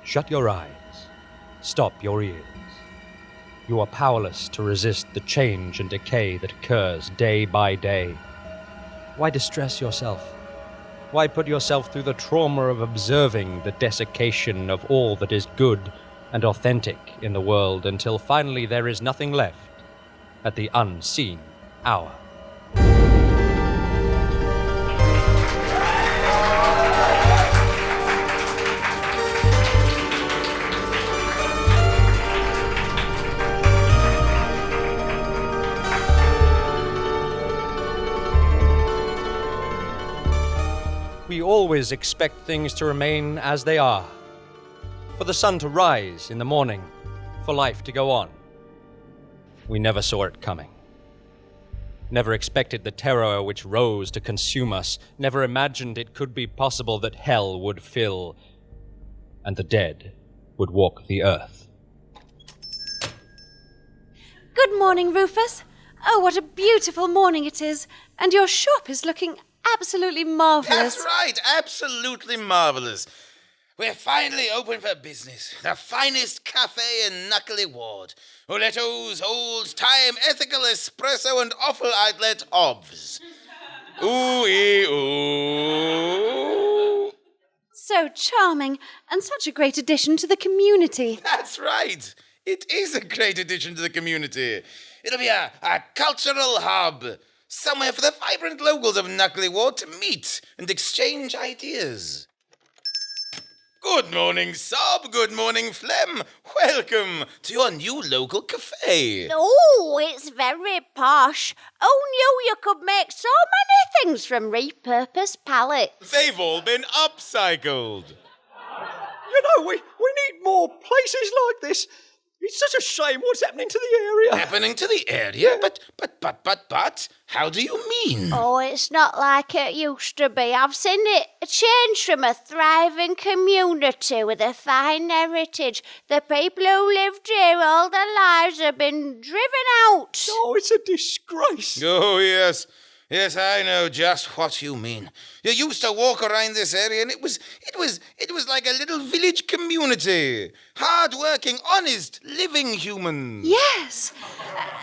Shut your eyes. Stop your ears. You are powerless to resist the change and decay that occurs day by day. Why distress yourself? Why put yourself through the trauma of observing the desiccation of all that is good and authentic in the world until finally there is nothing left at the unseen hour? We always expect things to remain as they are. For the sun to rise in the morning, for life to go on. We never saw it coming. Never expected the terror which rose to consume us. Never imagined it could be possible that hell would fill, and the dead would walk the earth. Good morning, Rufus. Oh, what a beautiful morning it is. And your shop is looking absolutely marvellous. That's right, absolutely marvellous. We're finally open for business. The finest cafe in Knuckly Ward. Oletto's old-time ethical espresso and offal outlet OBS. Ooh-ee, ooh. So charming, and such a great addition to the community. That's right. It is a great addition to the community. It'll be a cultural hub. Somewhere for the vibrant locals of Knuckly Ward to meet and exchange ideas. Good morning, Sob. Good morning, Flem. Welcome to your new local cafe. Oh, it's very posh. Who knew you could make so many things from repurposed pallets? They've all been upcycled. You know, we need more places like this. It's such a shame what's happening to the area. Happening to the area? But, how do you mean? Oh, it's not like it used to be. I've seen it change from a thriving community with a fine heritage. The people who lived here all their lives have been driven out. Oh, it's a disgrace. Oh, yes. Yes, I know just what you mean. You used to walk around this area and it was like a little village community. Hard-working, honest, living humans. Yes,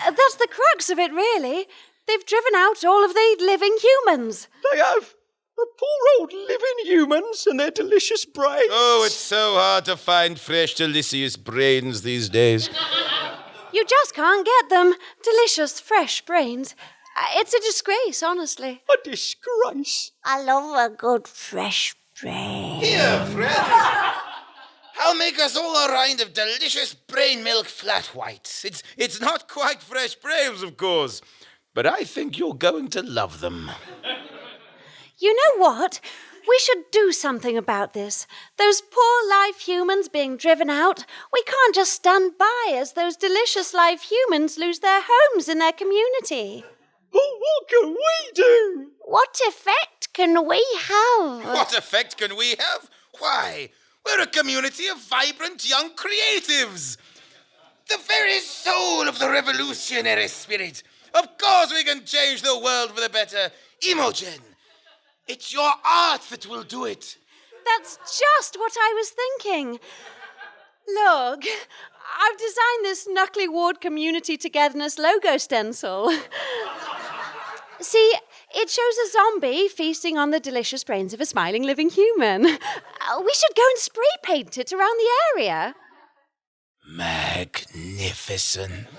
that's the crux of it, really. They've driven out all of the living humans. They have. The poor old living humans and their delicious brains. Oh, it's so hard to find fresh, delicious brains these days. You just can't get them. Delicious, fresh brains. It's a disgrace, honestly. A disgrace. I love a good fresh brain. Here, friends. I'll make us all a round of delicious brain milk flat whites. It's not quite fresh brains, of course, but I think you're going to love them. You know what? We should do something about this. Those poor live humans being driven out. We can't just stand by as those delicious live humans lose their homes in their community. But what can we do? What effect can we have? What effect can we have? Why, we're a community of vibrant young creatives. The very soul of the revolutionary spirit. Of course we can change the world for the better. Imogen, it's your art that will do it. That's just what I was thinking. Look, I've designed this Knuckly Ward Community Togetherness logo stencil. See, it shows a zombie feasting on the delicious brains of a smiling living human. We should go and spray paint it around the area. Magnificent.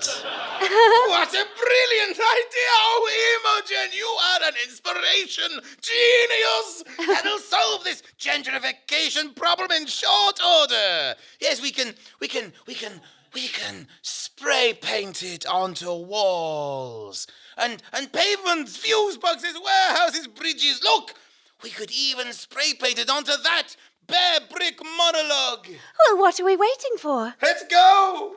What a brilliant idea! Oh, Imogen, you are an inspiration. Genius! That'll solve this gentrification problem in short order. Yes, we can spray paint it onto walls. And pavements, fuse boxes, warehouses, bridges. Look, we could even spray paint it onto that bare brick monologue. Well, what are we waiting for? Let's go!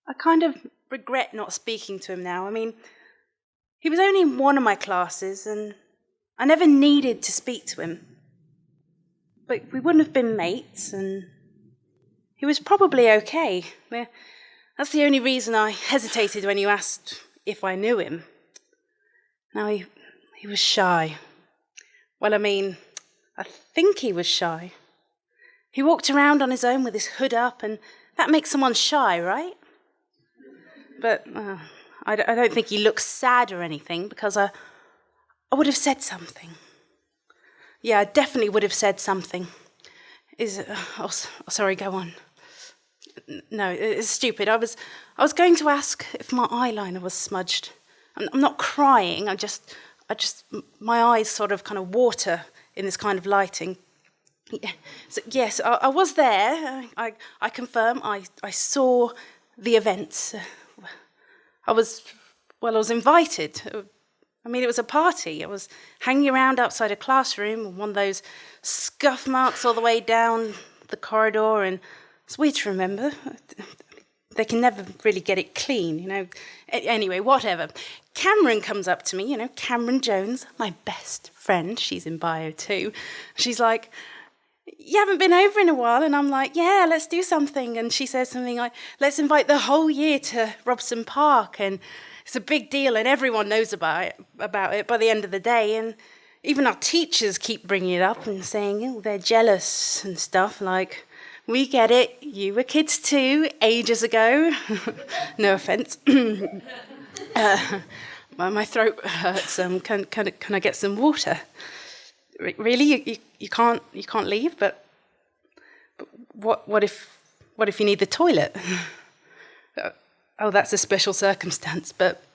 I kind of regret not speaking to him now. I mean, he was only in one of my classes and I never needed to speak to him. But we wouldn't have been mates and he was probably okay. That's the only reason I hesitated when you asked if I knew him. Now, he was shy. Well, I mean, I think he was shy. He walked around on his own with his hood up, and that makes someone shy, right? But I don't think he looks sad or anything, because I would have said something. Yeah, I definitely would have said something. Sorry, go on. No, it's stupid. I was going to ask if my eyeliner was smudged. I'm not crying. My eyes sort of kind of water in this kind of lighting. So, yes, I was there. I confirm. I saw the events. I was invited. I mean, it was a party. I was hanging around outside a classroom, and one of those scuff marks all the way down the corridor, and it's weird to remember. They can never really get it clean, you know. Anyway, whatever. Cameron comes up to me, you know, Cameron Jones, my best friend. She's in bio too. She's like, you haven't been over in a while. And I'm like, yeah, let's do something. And she says something like, let's invite the whole year to Robson Park. And it's a big deal, and everyone knows about it by the end of the day. And even our teachers keep bringing it up and saying, oh, they're jealous and stuff. Like, we get it. You were kids too, ages ago. No offence. My throat hurts. Can I get some water? Really, you can't leave. But what if you need the toilet? Oh, that's a special circumstance. But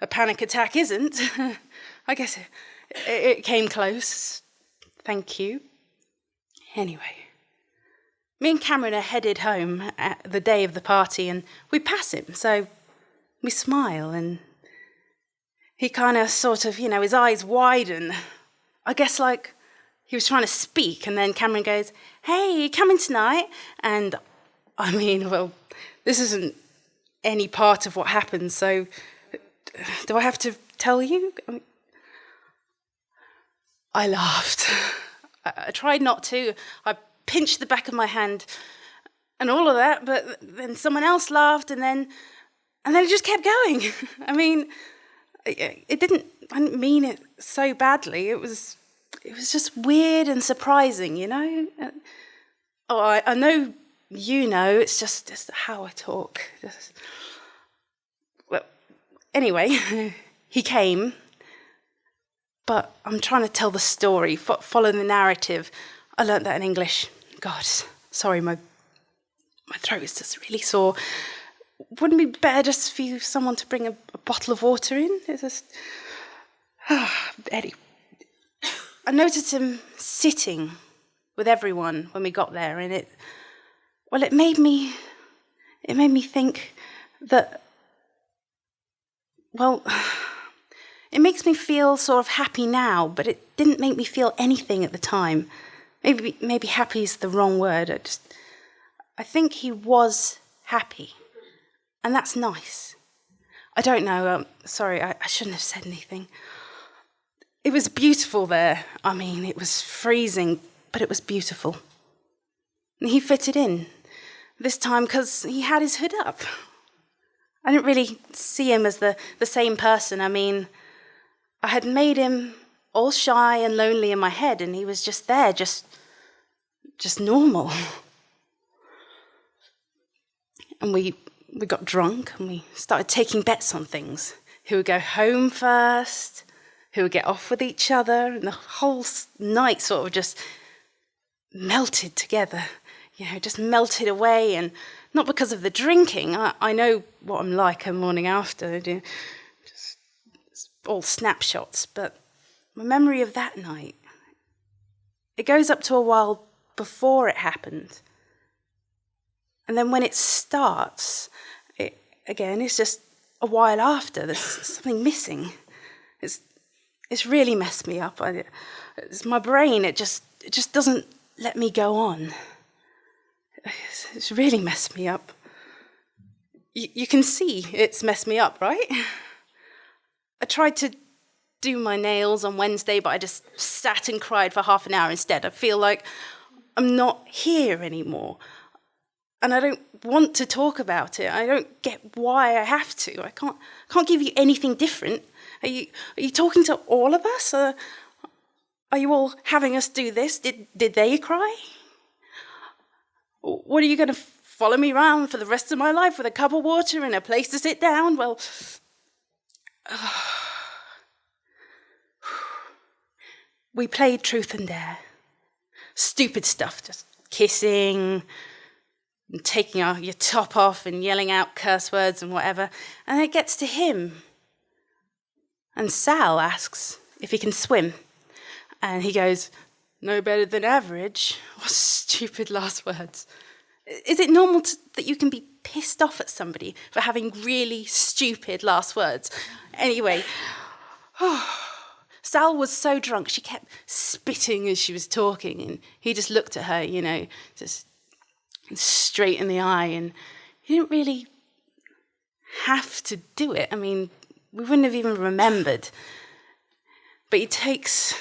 a panic attack isn't. I guess it came close. Thank you. Anyway. Me and Cameron are headed home at the day of the party, and we pass him, so we smile, and he kind of sort of, you know, his eyes widen. I guess like he was trying to speak, and then Cameron goes, hey, you coming tonight? And I mean, well, this isn't any part of what happened, so do I have to tell you? I laughed. I tried not to. I pinched the back of my hand and all of that, but then someone else laughed, and then it just kept going. I mean, I didn't mean it so badly. It was just weird and surprising, you know. I know you know. It's just how I talk. Well, anyway, he came, but I'm trying to tell the story, follow the narrative. I learnt that in English. God, sorry, my throat is just really sore. Wouldn't it be better just for someone to bring a bottle of water in? It's just... Eddie. I noticed him sitting with everyone when we got there, and it made me think that, well, it makes me feel sort of happy now, but it didn't make me feel anything at the time. Maybe happy is the wrong word. I think he was happy, and that's nice. I don't know. Sorry, I shouldn't have said anything. It was beautiful there. I mean, it was freezing, but it was beautiful. And he fitted in this time because he had his hood up. I didn't really see him as the same person. I mean, I had made him all shy and lonely in my head, and he was just there, just normal. And we got drunk, and we started taking bets on things. Who would go home first, who would get off with each other, and the whole night sort of just melted together, you know, just melted away. And not because of the drinking. I know what I'm like a morning after, just all snapshots, but my memory of that night, it goes up to a while before it happened. And then when it starts, it's just a while after. There's something missing. It's really messed me up. It's my brain, it just doesn't let me go on. It's really messed me up. You can see it's messed me up, right? I tried to do my nails on Wednesday, but I just sat and cried for half an hour instead. I feel like I'm not here anymore. and I don't want to talk about it. I don't get why I have to. I can't give you anything different. Are you talking to all of us? Are you all having us do this? Did they cry? What are you going to follow me around for the rest of my life with a cup of water and a place to sit down? Well, we played truth and dare. Stupid stuff, just kissing and taking your top off and yelling out curse words and whatever. And it gets to him. And Sal asks if he can swim. And he goes, no better than average. What stupid last words. Is it normal that you can be pissed off at somebody for having really stupid last words? Anyway, Sal was so drunk, she kept spitting as she was talking, and he just looked at her, just straight in the eye, and he didn't really have to do it. I mean, we wouldn't have even remembered. But he takes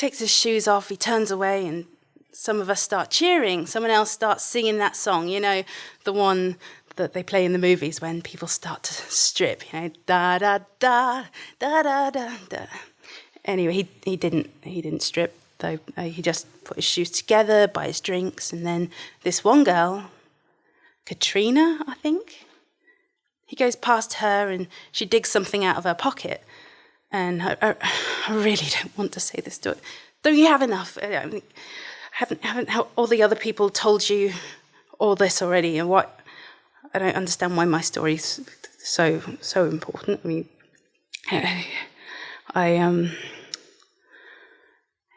his shoes off, he turns away, and some of us start cheering. Someone else starts singing that song, the one that they play in the movies when people start to strip, da da da da da da da. Anyway, he didn't strip though. He just put his shoes together, buy his drinks, and then this one girl, Katrina, I think, he goes past her and she digs something out of her pocket. And I really don't want to say this to her. Don't you have enough? Haven't all the other people told you all this already? And what? I don't understand why my story's so important. I mean,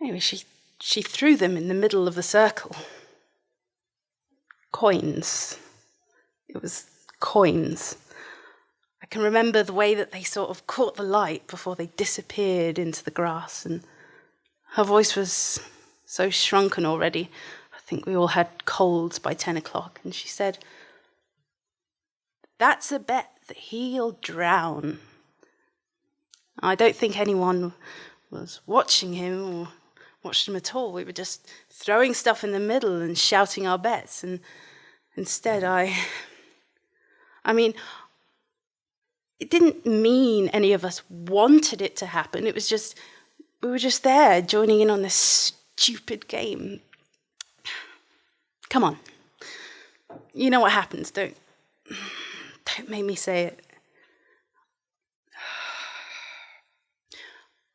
anyway, she threw them in the middle of the circle. Coins. It was coins. I can remember the way that they sort of caught the light before they disappeared into the grass, and her voice was so shrunken already. I think we all had colds by 10 o'clock, and she said, "That's a bet that he'll drown." I don't think anyone was watching him or watched him at all. We were just throwing stuff in the middle and shouting our bets, and instead I mean, it didn't mean any of us wanted it to happen. It was just, we were just there joining in on this stupid game. Come on. You know what happens. Don't make me say it.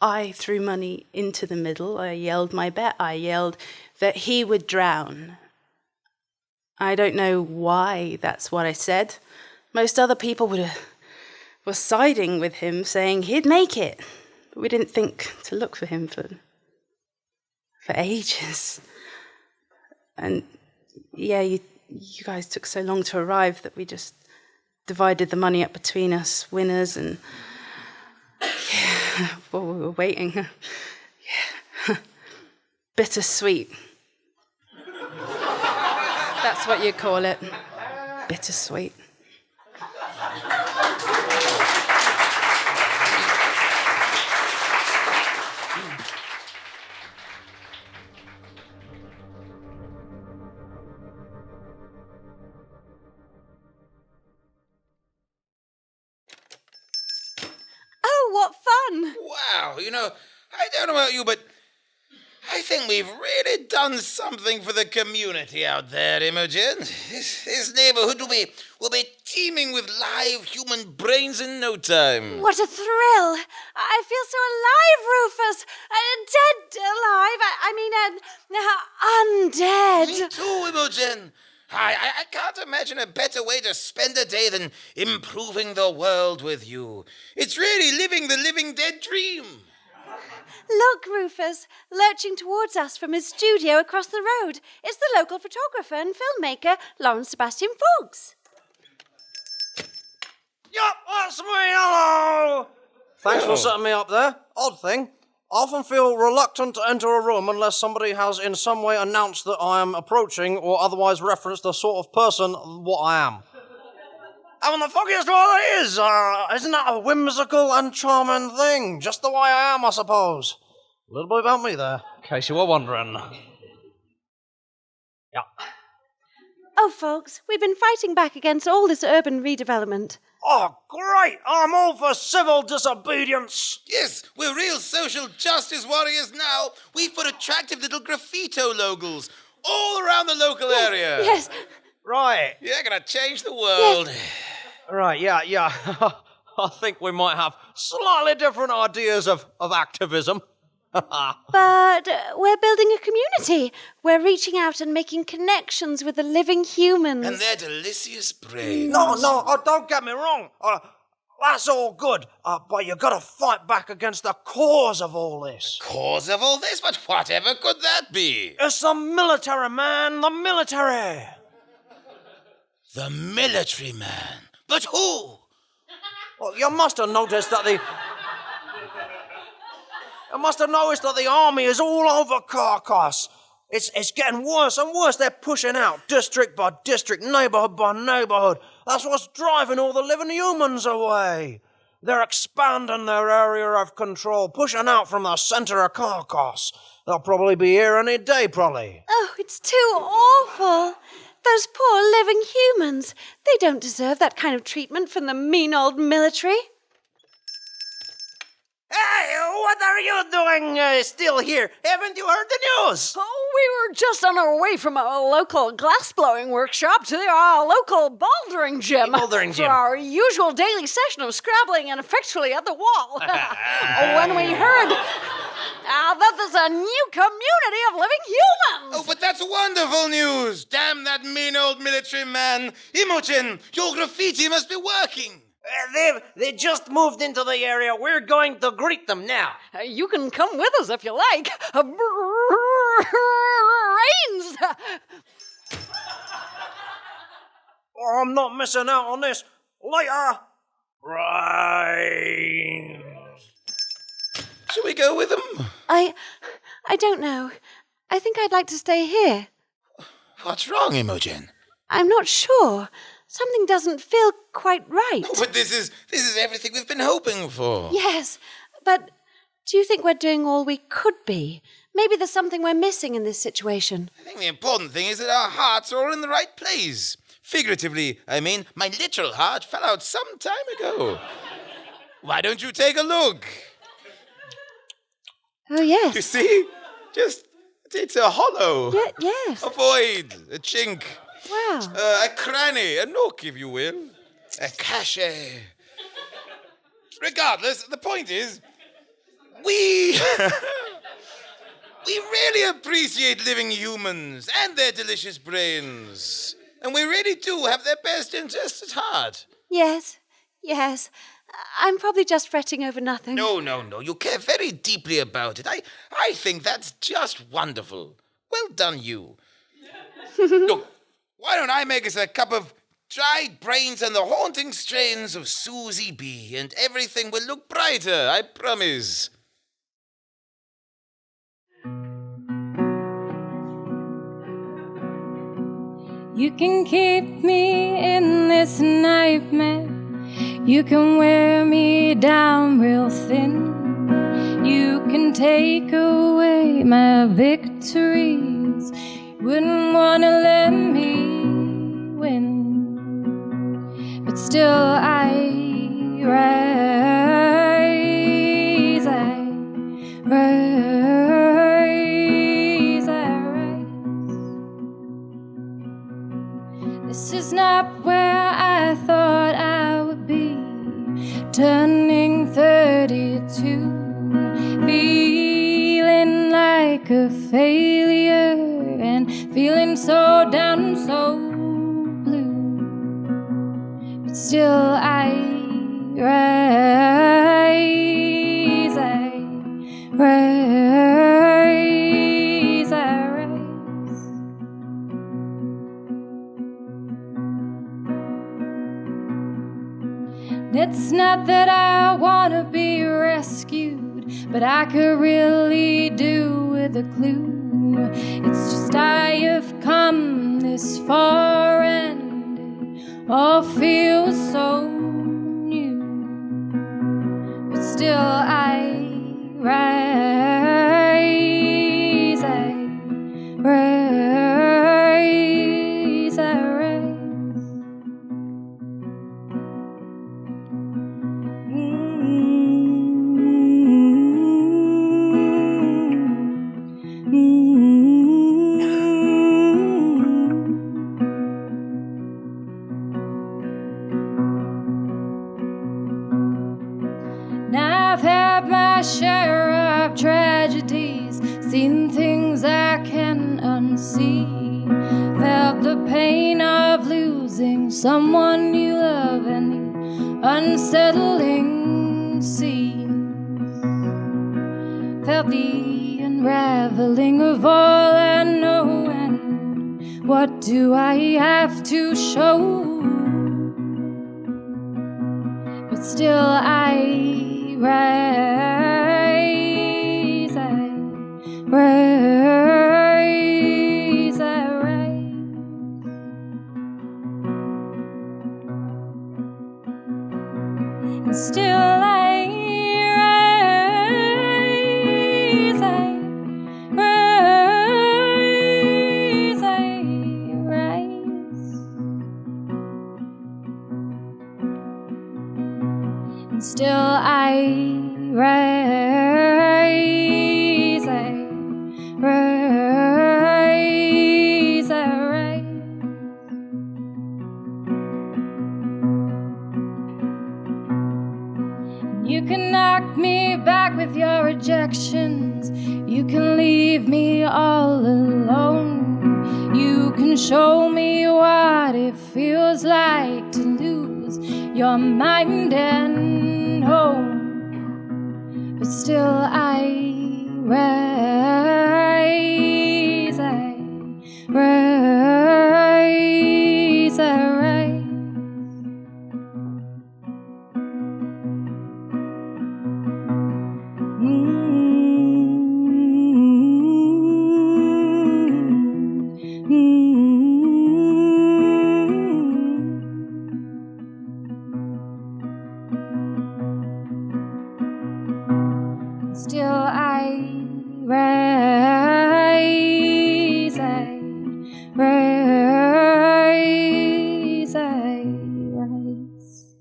I threw money into the middle. I yelled my bet. I yelled that he would drown. I don't know why that's what I said. Most other people were siding with him, saying he'd make it. But we didn't think to look for him for ages. And yeah, you guys took so long to arrive that we just divided the money up between us, winners, and yeah, while we were waiting. Yeah. Bittersweet. That's what you call it. Bittersweet. What fun! Wow, I don't know about you, but I think we've really done something for the community out there, Imogen. This neighborhood will be teeming with live human brains in no time. What a thrill! I feel so alive, Rufus. Dead alive. Undead. Me too, Imogen. I can't imagine a better way to spend a day than improving the world with you. It's really living the living dead dream. Look, Rufus, lurching towards us from his studio across the road. It's the local photographer and filmmaker, Lawrence Sebastian Fox. Yup, that's me, hello! Thanks for setting me up there. Odd thing, I often feel reluctant to enter a room unless somebody has in some way announced that I am approaching or otherwise referenced the sort of person what I am. I mean, the foggiest one is, isn't that a whimsical and charming thing? Just the way I am, I suppose. A little bit about me there, in case you were wondering. Yeah. Oh, folks, we've been fighting back against all this urban redevelopment. Oh, great! I'm all for civil disobedience. Yes, we're real social justice warriors now. We've put attractive little graffito logos all around the local area. Yes, Right. Yeah, gonna change the world. Right, yeah. I think we might have slightly different ideas of activism. but we're building a community. We're reaching out and making connections with the living humans. And their delicious brains. No, don't get me wrong. That's all good, but you gotta fight back against the cause of all this. Cause of all this? But whatever could that be? It's the military, man, the military. The military man. But who? Well, you must have noticed that the army is all over Carcass. It's getting worse and worse. They're pushing out district by district, neighborhood by neighborhood. That's what's driving all the living humans away. They're expanding their area of control, pushing out from the center of Carcass. They'll probably be here any day, probably. Oh, it's too awful. Those poor living humans. They don't deserve that kind of treatment from the mean old military. Hey, what are you doing still here? Haven't you heard the news? Oh, we were just on our way from a local glass-blowing workshop to our local bouldering gym. For our usual daily session of scrabbling ineffectually at the wall. When we heard that there's a new community of living humans. Oh, but that's wonderful news. Damn that mean old military man. Imogen, your graffiti must be working. They just moved into the area. We're going to greet them now. You can come with us if you like. Brains! Oh, I'm not missing out on this. Later. Right. Shall we go with them? I don't know. I think I'd like to stay here. What's wrong, Imogen? I'm not sure. Something doesn't feel quite right. Oh, but this is everything we've been hoping for. Yes, but do you think we're doing all we could be? Maybe there's something we're missing in this situation. I think the important thing is that our hearts are all in the right place. Figuratively, I mean, my literal heart fell out some time ago. Why don't you take a look? Oh, yes. You see? It's a hollow. Yes. A void, a chink. Wow. A cranny, a nook, if you will. A cachet. Regardless, the point is, we really appreciate living humans and their delicious brains. And we really do have their best interests at heart. Yes. I'm probably just fretting over nothing. No. You care very deeply about it. I think that's just wonderful. Well done, you. Look, why don't I make us a cup of dried brains and the haunting strains of Susie B, and everything will look brighter, I promise. You can keep me in this nightmare. You can wear me down real thin. You can take away my victories. Wouldn't wanna let me win, but still I rise, This is not where I thought I would be, turning 32, feeling like a failure and feeling so down and so blue, but still I rise, It's not that I wanna be rescued, but I could really do with a clue. It's just I have come this far and it all feels so new, but still I rise, I've had my share of tragedies, seen things I can unsee, felt the pain of losing someone you love and the unsettling scenes, felt the unraveling of all I know, and what do I have to show? But still I rise, I rise. And still I rise, I rise. And still I rise, I rise, I rise. You can knock me back with your rejections. You can leave me all alone. You can show me what it feels like to lose your mind and home. But still I rise, I rise, I rise. Still I rise, I rise, I rise.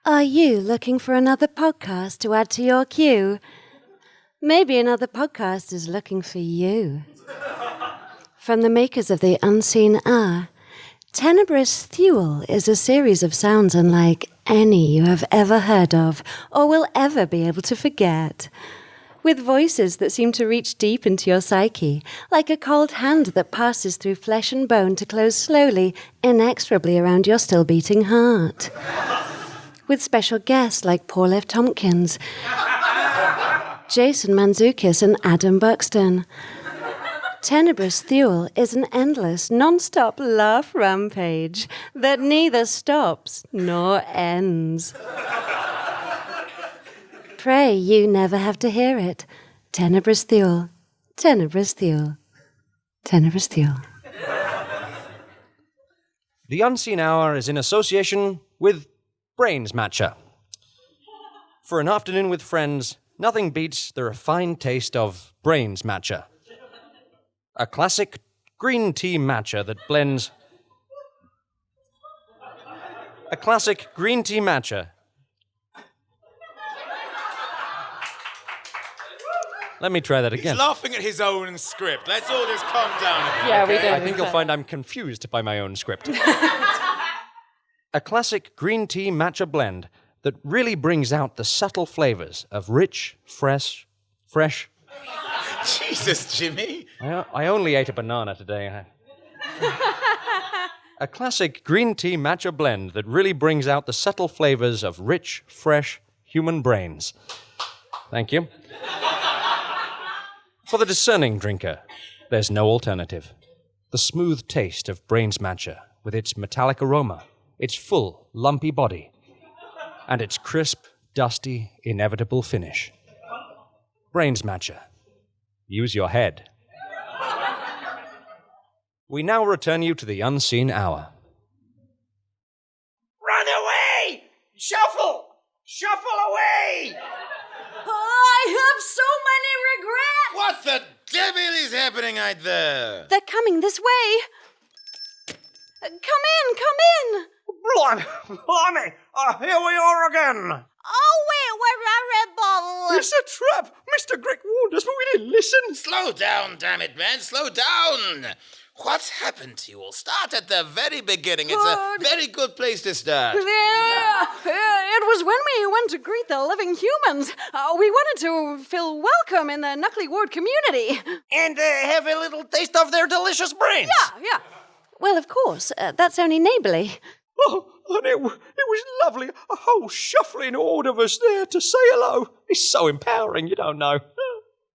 Are you looking for another podcast to add to your queue? Maybe another podcast is looking for you. From the makers of The Unseen Hour, Tenebrous Thule is a series of sounds unlike any you have ever heard of or will ever be able to forget. With voices that seem to reach deep into your psyche, like a cold hand that passes through flesh and bone to close slowly, inexorably around your still beating heart. With special guests like Paul F. Tompkins, Jason Mantzoukas and Adam Buxton. Tenebrous Thule is an endless, non-stop laugh rampage that neither stops nor ends. Pray you never have to hear it. Tenebrous Thule, Tenebrous Thule, Tenebrous Thule. The Unseen Hour is in association with Brains Matcha. For an afternoon with friends, nothing beats the refined taste of Brains Matcha. A classic green tea matcha that blends... A classic green tea matcha. Let me try that again. He's laughing at his own script. Let's all just calm down a bit. Yeah, we okay? do. I think you'll find I'm confused by my own script. A classic green tea matcha blend that really brings out the subtle flavors of rich, fresh... Jesus, Jimmy. I only ate a banana today. A classic green tea matcha blend that really brings out the subtle flavors of rich, fresh human brains. Thank you. For the discerning drinker, there's no alternative. The smooth taste of Brains Matcha, with its metallic aroma, its full, lumpy body, and its crisp, dusty, inevitable finish. Brains Matcha. Use your head. We now return you to the Unseen Hour. Run away! Shuffle! Shuffle away! I have so many regrets! What the devil is happening out there? They're coming this way. Come in, come in. Blimey! Here we are again! Oh, were horrible. It's a trap. Mr. Grick warned us, but we didn't listen. Slow down, damn it, man. Slow down. What's happened to you all? Start at the very beginning. It's a very good place to start. Yeah, it was when we went to greet the living humans. We wanted to feel welcome in the Knuckly Ward community. And have a little taste of their delicious brains. Yeah. Well, of course, that's only neighbourly. Oh, and it was lovely. A whole shuffling horde of us there to say hello. It's so empowering, you don't know.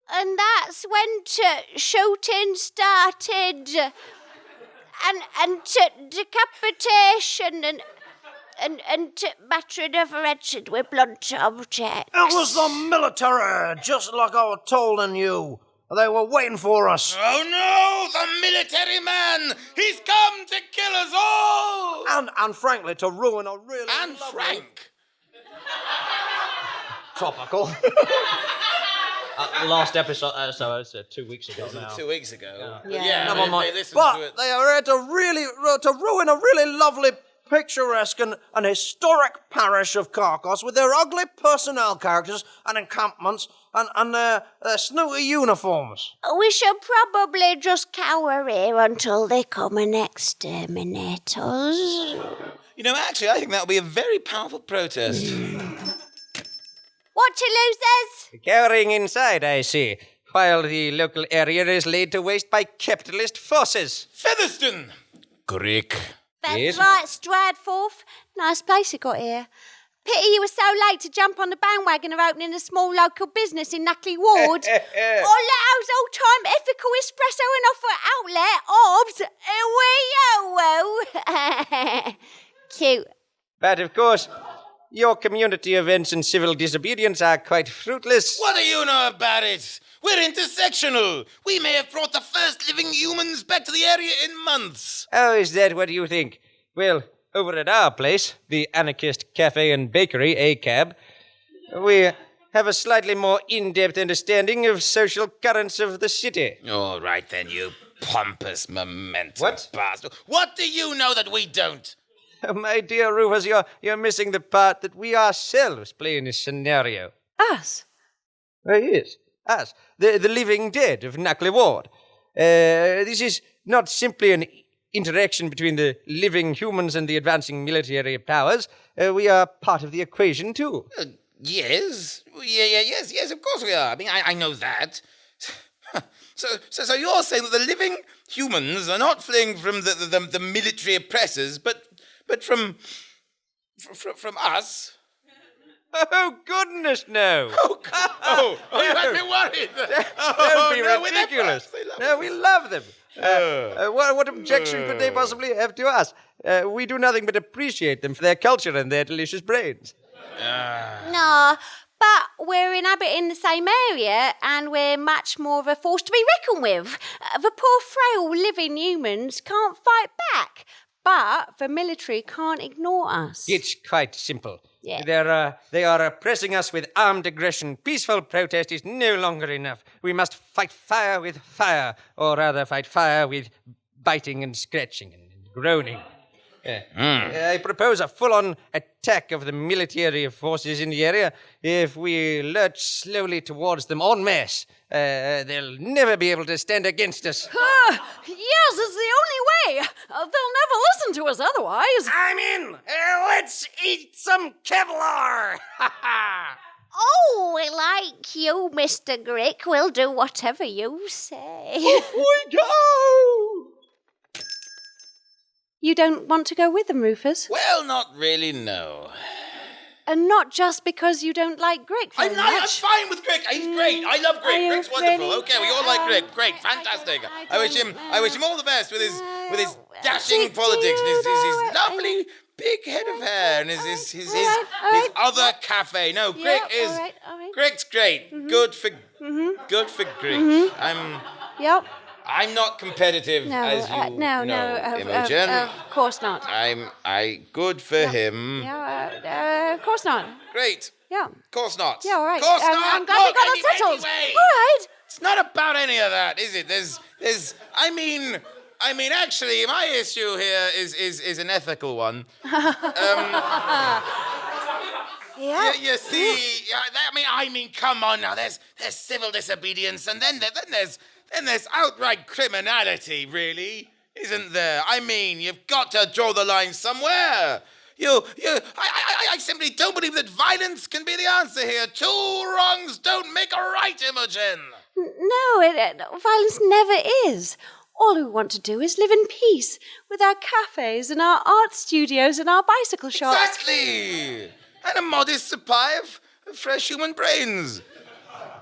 And that's when shooting started. And decapitation and battering of wretched with blunt objects. It was the military, just like I was told and you. They were waiting for us. Oh no, the military man! He's come to kill us all! And frankly, to ruin a really And lovely... Frank! Topical. Last episode, so it's 2 weeks ago now. 2 weeks ago. Yeah. Never mind. They listened But to it. they are here to ruin a really lovely, picturesque and historic parish of Carcos with their ugly personnel characters and encampments and their snooty uniforms. We should probably just cower here until they come and exterminate us. You know, actually, I think that would be a very powerful protest. What to losers? Cowering inside, I see, while the local area is laid to waste by capitalist forces. Featherston! Grick. That's Yes. right, Strideforth. Nice place you got here. Pity you were so late to jump on the bandwagon of opening a small local business in Knuckly Ward. Or Letto's old-time ethical espresso and offer outlet, Obs. Cute. But of course, your community events and civil disobedience are quite fruitless. What do you know about it? We're intersectional. We may have brought the first living humans back to the area in months. Oh, is that what you think? Well, over at our place, the Anarchist Cafe and Bakery, ACAB, we have a slightly more in-depth understanding of social currents of the city. All right then, you pompous memento What? bastard. What do you know that we don't? Oh, my dear Rufus, you're missing the part that we ourselves play in this scenario. Us? Yes, us, the living dead of Knuckly Ward. This is not simply an interaction between the living humans and the advancing military powers. We are part of the equation, too. Yes. Yes, of course we are. I mean, I know that. So you're saying that the living humans are not fleeing from the military oppressors, but from us? Oh, goodness, no. Oh, you had me worried. Don't be no, we're there for ridiculous. us. They love No, us. we love them. What objection could they possibly have to us? We do nothing but appreciate them for their culture and their delicious brains. No, but we're inhabiting the same area and we're much more of a force to be reckoned with. The poor frail living humans can't fight back, but the military can't ignore us. It's quite simple. Yeah. They are oppressing us with armed aggression. Peaceful protest is no longer enough. We must fight fire with fire, or rather fight fire with biting and scratching and groaning. I propose a full-on attack of the military forces in the area. If we lurch slowly towards them en masse, they'll never be able to stand against us. Yes, it's the only way. They'll never listen to us otherwise. I'm in! Let's eat some Kevlar! Oh, we like you, Mr. Grick. We'll do whatever you say. We go! You don't want to go with them, Rufus? Well, not really, no. And not just because you don't like Grick very I'm much. fine with Grick. He's great. I love Are Grick. you Grick's wonderful. really? Okay, we all like Grick. Great, fantastic. I wish him all the best with his dashing politics and his lovely big head of hair and his other cafe. No, Grick is all right. Grick's great. Good for Grick. I'm not competitive as you know, Imogen. Of course not. I good for him. Of course not. Great. Yeah. Of course not. Yeah, all right. Of course not. I'm glad we got that settled. Anyway. All right. It's not about any of that, is it? I mean, actually, my issue here is an ethical one. Yeah. You see, I mean, come on now. There's civil disobedience, and then there's outright criminality, really, isn't there? I mean, you've got to draw the line somewhere. I simply don't believe that violence can be the answer here. Two wrongs don't make a right, Imogen. No, violence never is. All we want to do is live in peace with our cafes and our art studios and our bicycle shops. Exactly. And a modest supply of fresh human brains.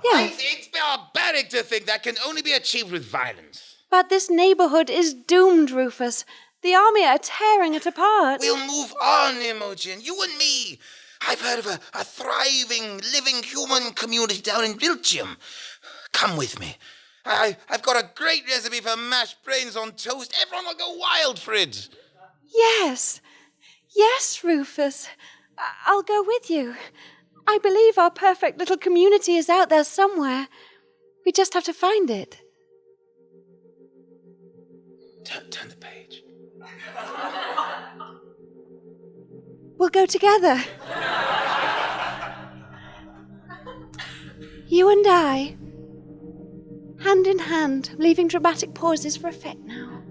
Yeah, It's barbaric to think that can only be achieved with violence. but this neighborhood is doomed, Rufus. The army are tearing it apart. We'll move on, Imogen, you and me. I've heard of a thriving, living human community down in Belgium. Come with me. I've got a great recipe for mashed brains on toast. Everyone will go wild for it. Yes, Rufus. I'll go with you. I believe our perfect little community is out there somewhere. We just have to find it. Turn the page. We'll go together. You and I, hand in hand, leaving dramatic pauses for effect now.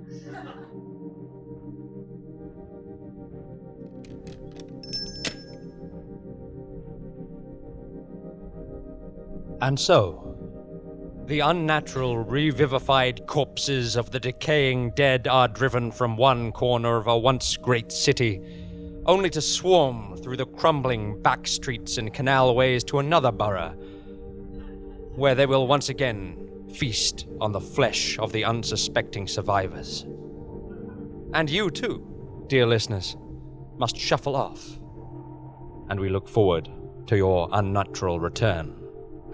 And so, the unnatural, revivified corpses of the decaying dead are driven from one corner of a once great city, only to swarm through the crumbling back streets and canalways to another borough, where they will once again feast on the flesh of the unsuspecting survivors. And you too, dear listeners, must shuffle off, and we look forward to your unnatural return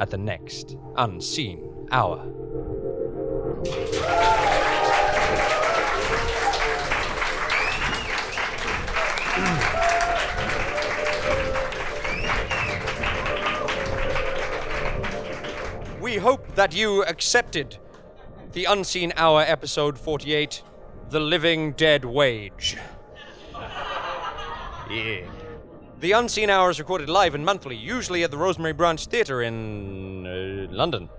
at the next Unseen Hour. We hope that you accepted the Unseen Hour episode 48, The Living Dead Wage. Yeah. The Unseen Hour is recorded live and monthly, usually at the Rosemary Branch Theatre in London.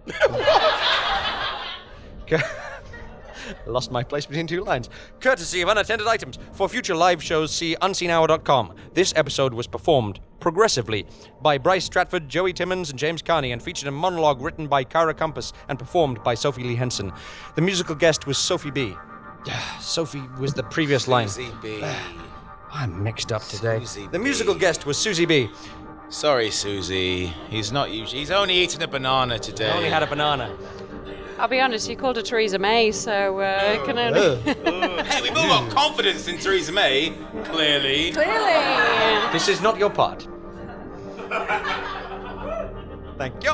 Lost my place between two lines. Courtesy of unattended items. For future live shows, see unseenhour.com. This episode was performed progressively by Bryce Stratford, Joey Timmons, and James Carney, and featured a monologue written by Cara Compass and performed by Sophie Lee Henson. The musical guest was Sophie B. Sophie was the previous line. Susie B. I'm mixed up today. Susie The B. musical guest was Susie B. Sorry, Susie. He's not usually. He's only eaten a banana today. I only had a banana. I'll be honest, you called her Theresa May, so it can only... Hey, we've all got confidence in Theresa May, clearly. Clearly. This is not your part. Thank you.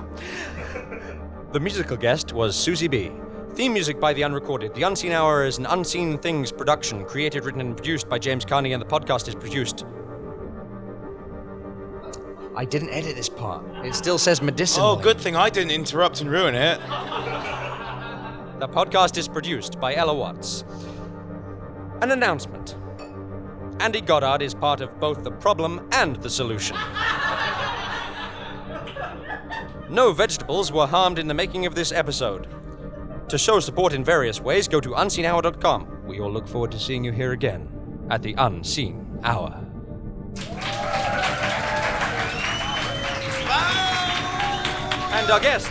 The musical guest was Susie B. Theme music by The Unrecorded. The Unseen Hour is an Unseen Things production, created, written, and produced by James Carney, and the podcast is produced. I didn't edit this part. It still says medicinal. Oh, good thing I didn't interrupt and ruin it. The podcast is produced by Ella Watts. An announcement. Andy Goddard is part of both the problem and the solution. No vegetables were harmed in the making of this episode. To show support in various ways, go to unseenhour.com. We all look forward to seeing you here again at the Unseen Hour. And our guests.